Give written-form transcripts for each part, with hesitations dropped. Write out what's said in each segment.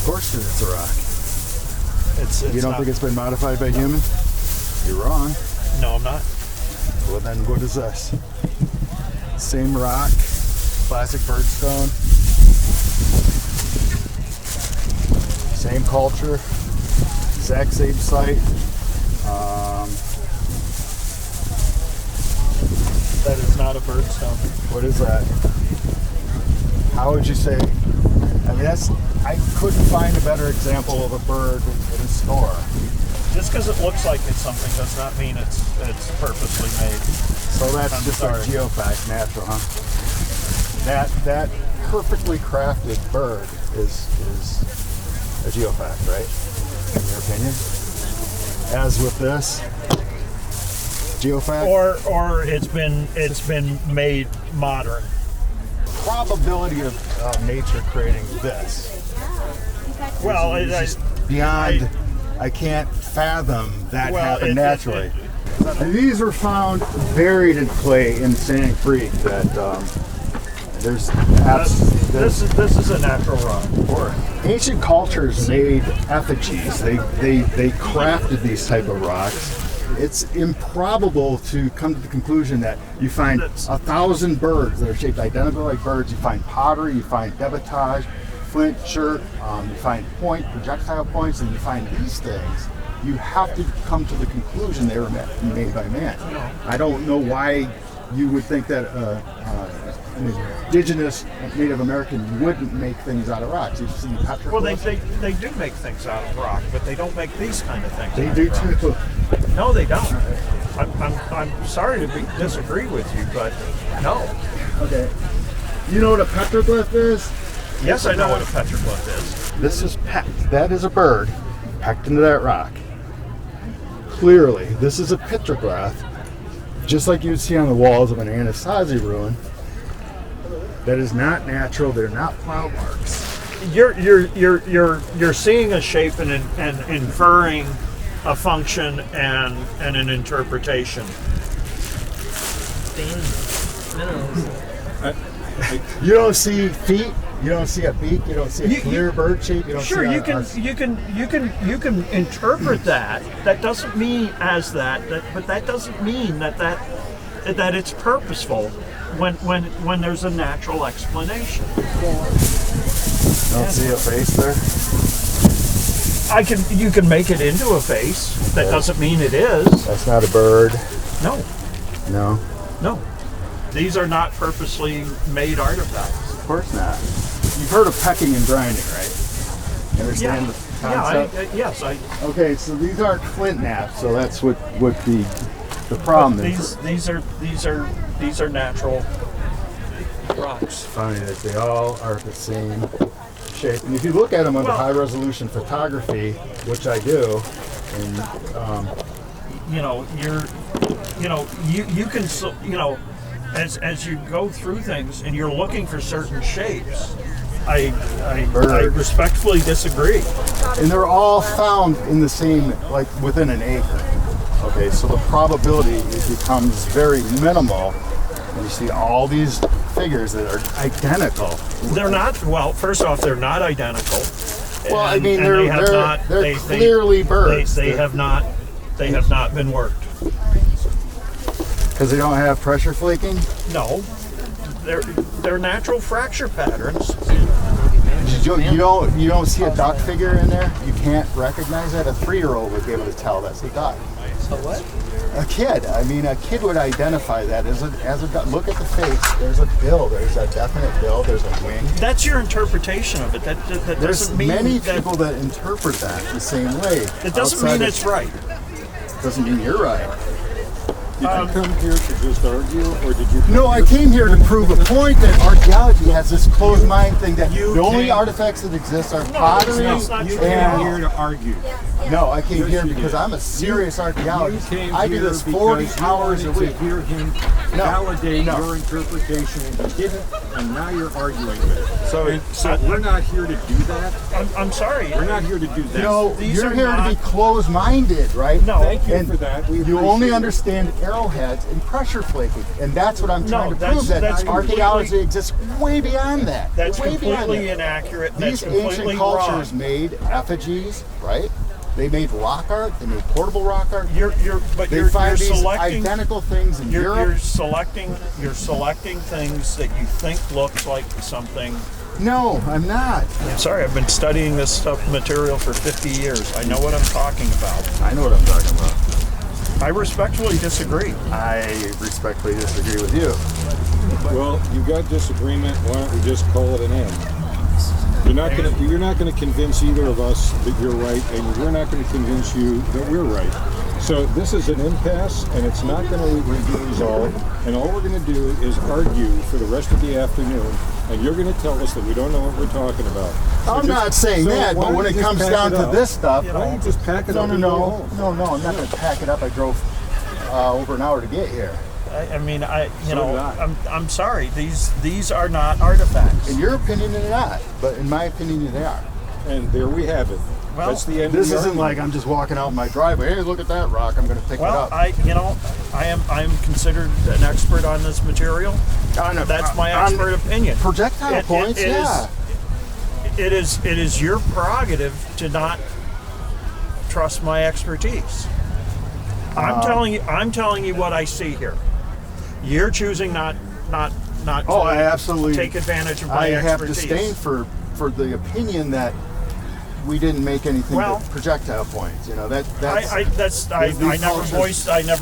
Of course it's a rock. It's you don't think it's been modified by humans? You're wrong. No, I'm not. Well, then what is this? Same rock, classic birdstone. Same culture, exact same site. That is not a birdstone. What is that? How would you say? I mean, I couldn't find a better example of a bird in a store. Just because it looks like it's something does not mean it's purposely made. So that's I'm just sorry. a geofact, natural, huh? That perfectly crafted bird is a geofact, right? In your opinion? As with this geofact, Or it's been made modern. probability of nature creating this. Well, It's just beyond. I can't fathom that happened naturally. And these were found buried in clay in Sand Creek. That there's this is a natural rock. ancient cultures made effigies. They crafted these type of rocks. It's improbable to come to the conclusion that you find 1,000 birds that are shaped identical like birds. You find pottery, you find debitage, flint, chert, you find projectile points, and you find these things. You have to come to the conclusion they were made by man. I don't know why you would think that an indigenous Native American wouldn't make things out of rocks. You see petroglyphs. Well, they do make things out of rock, but they don't make these kind of things. They do too. No, they don't. I'm sorry to disagree with you, but no. Okay. You know what a petroglyph is? Yes, I know what a petroglyph is. This is pecked. That is a bird pecked into that rock. Clearly, this is a petroglyph, just like you'd see on the walls of an Anasazi ruin. That is not natural. They're not plow marks. You're seeing a shape and inferring a function and an interpretation. You don't see feet. You don't see a beak. You don't see a clear bird shape. You don't Sure, see you can interpret that. That doesn't mean as that, but that doesn't mean that it's purposeful when there's a natural explanation. Don't see a face there. You can make it into a face. That doesn't mean it is. That's not a bird. No. No. These are not purposely made artifacts. Of course not. You've heard of pecking and grinding, right? You understand the concept? Yes. Okay, so these aren't flint knaps, so that's what the problem is. These are natural rocks. It's funny that they all are the same shape. And if you look at them under high resolution photography, which I do, and you can as you go through things and you're looking for certain shapes, I respectfully disagree. And they're all found in the same, like within an acre. Okay, so the probability becomes very minimal when you see all these figures that are identical. They're not. Well, first off, they're not identical. Well, I mean, they're clearly birds. They have not been worked. Because they don't have pressure flaking? No, they're natural fracture patterns. You don't see a duck figure in there? You can't recognize that? A 3-year-old would be able to tell that's a duck. A what? A kid. I mean, a kid would identify that as a duck. Look at the face. There's a bill. There's a definite bill. There's a wing. That's your interpretation of it. That There's doesn't mean many that, people that interpret that the same way. It doesn't mean it's right. Doesn't mean you're right. Did you come here to just argue, or did you? No, I came here to prove a point that archaeology has this closed mind thing that the only artifacts that exist are pottery You came here to argue. No, I came Yes, here you because did. I'm a serious archaeologist. came I do here this 40 because you hours a wanted week. to hear him No, validate no. your interpretation, and you didn't, and now you're arguing with it. So- So we're not here to do that. I'm sorry. We're not here to do that. You know, These you're are here to not- be closed-minded, right? No. Thank you And for that. We you only appreciate it. understand arrowheads and pressure flaking, and that's what I'm trying to that's- prove. That that's archaeology completely- exists way beyond that. That's way beyond completely that. inaccurate. That's These completely ancient cultures wrong. made effigies, right? They made rock art. They made portable rock art. But They you're find these selecting identical things in you're Europe. you're selecting things that you think looks like something. No, I'm not. I'm sorry, I've been studying this stuff material for 50 years. I know what I'm talking about. I know what I'm talking about. I respectfully disagree. I respectfully disagree with you. Well, you've got disagreement. Why don't we just call it an end? You're not gonna convince either of us that you're right, and we're not gonna convince you that we're right. So this is an impasse, and it's not gonna be resolved. And all we're gonna do is argue for the rest of the afternoon. And you're gonna tell us that we don't know what we're talking about. So I'm not saying that, why but when don't it you comes just pack down it to up? this stuff, Why don't you just pack it no, up no, and go no, home? no, I'm not going to pack it up. I drove over an hour to get here. I mean, So did I. I'm sorry. These are not artifacts. In your opinion, they're not, but in my opinion, they are. And there we have it. Well, That's the end. This of the isn't argument. like I'm just walking out my driveway. Hey, look at that rock. I'm going to pick it Well, up. I am considered an expert on this material. That's my expert opinion. Projectile It- points, it is- yeah. It is your prerogative to not trust my expertise. I'm telling you what I see here. You're choosing not Oh, to I absolutely take advantage of my I have expertise. disdain for the opinion that we didn't make anything Well, but projectile points. You know that's I these never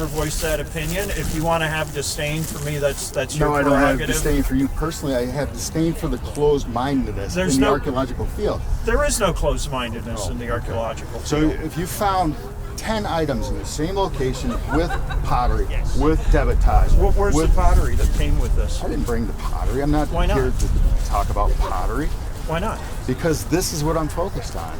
voiced that opinion. If you want to have disdain for me, that's your No, I don't have prerogative. disdain for you personally. I have disdain for the closed-mindedness There's in the no- archaeological field. There is no closed-mindedness in the archaeological So field. if you found 10 items in the same location with pottery, Yes. with devitage, Where's with, the pottery that came with this? I didn't bring the pottery. I'm not Why not? here to talk about pottery Why not? because this is what I'm focused on.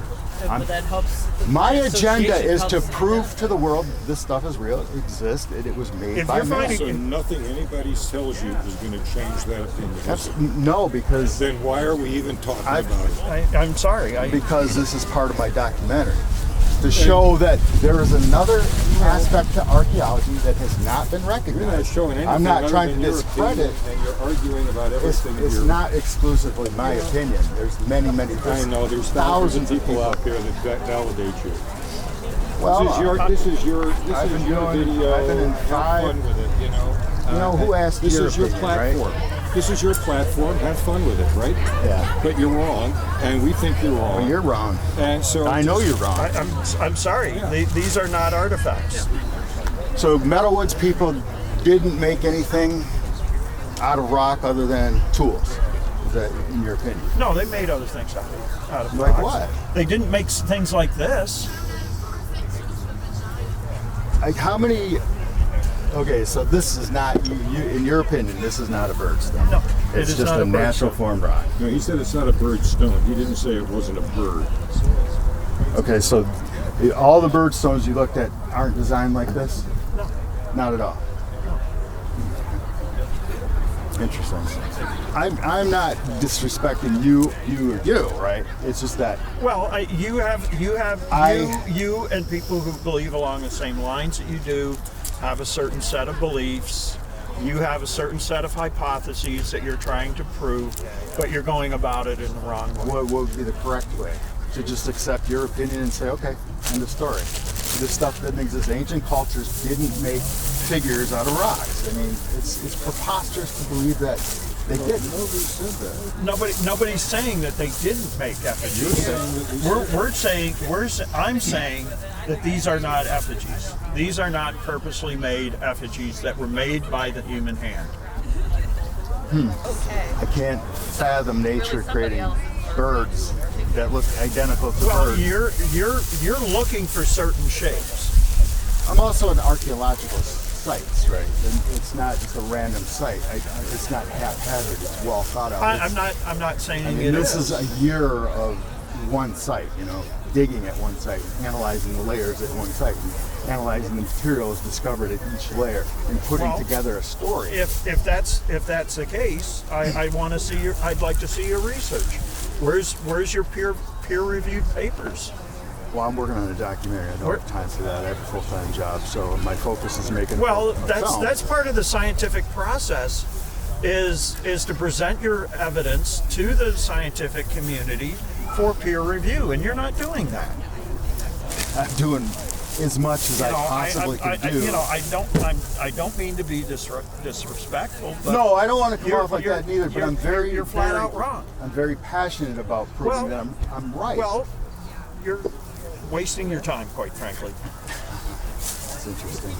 But that helps. My the agenda association is to helps prove that. to the world this stuff is real, it exists, and it was made If by you're man. finding- So nothing anybody tells you is going to change that opinion. No, because Then why are we even talking I've- about it? I'm sorry. because this is part of my documentary. To show that there is another aspect to archaeology that has not been You're recognized. not showing anything. I'm not other trying to than your discredit. opinion, and you're arguing about everything. It's here. not exclusively my opinion. There's many I know there's thousands of people out there that validate you. Well, This is your I've been doing- video. I've been in Have 5 fun with it, you know. You know, who asked This your is your opinion, right? platform. This is your platform. Have fun with it, right? Yeah. But you're wrong, and we think you're wrong. Well, you're wrong. And so I know you're wrong. I'm sorry. These are not artifacts. So Metalwoods people didn't make anything out of rock other than tools. Is that in your opinion? No, they made other things out of Like rocks. what? They didn't make things like this. Like how many? Okay, so this is not in your opinion. This is not a bird stone. No, it It's is just not a a bird natural stone. form rock. No, he said it's not a bird stone. He didn't say it wasn't a bird. Okay, so all the bird stones you looked at aren't designed like this. No. Not at all. Interesting. I'm not disrespecting you, right? It's just that Well, you and people who believe along the same lines that you do have a certain set of beliefs. You have a certain set of hypotheses that you're trying to prove, but you're going about it in the wrong way. what would be the correct way? To just accept your opinion and say, okay, end of story. This stuff didn't exist. Ancient cultures didn't make figures out of rocks. I mean, it's preposterous to believe that they didn't. Nobody said that. Nobody's saying that they didn't make effigies. I'm saying that these are not effigies. These are not purposely made effigies that were made by the human hand. I can't fathom nature creating birds that look identical to Well, birds. you're looking for certain shapes. I'm also an archaeological sites, right? And it's not just a random site. It's not haphazard. It's well thought out. I'm not saying I mean, it this is a year of one site, digging at one site, analyzing the layers at one site, and analyzing the materials discovered at each layer, and putting together a story. If that's the case, I'd like to see your research. Where's your peer reviewed papers? Well, I'm working on a documentary. I don't have time for that. I have a full-time job, so my focus is making. Well, a film. that's part of the scientific process, is to present your evidence to the scientific community for peer review, and you're not doing that. I'm doing as much as I possibly can do. I don't mean to be disrespectful. But no, I don't want to come off like that neither. But you're flat out wrong. I'm very passionate about proving that I'm right. Well, you're wasting your time, quite frankly. It's interesting.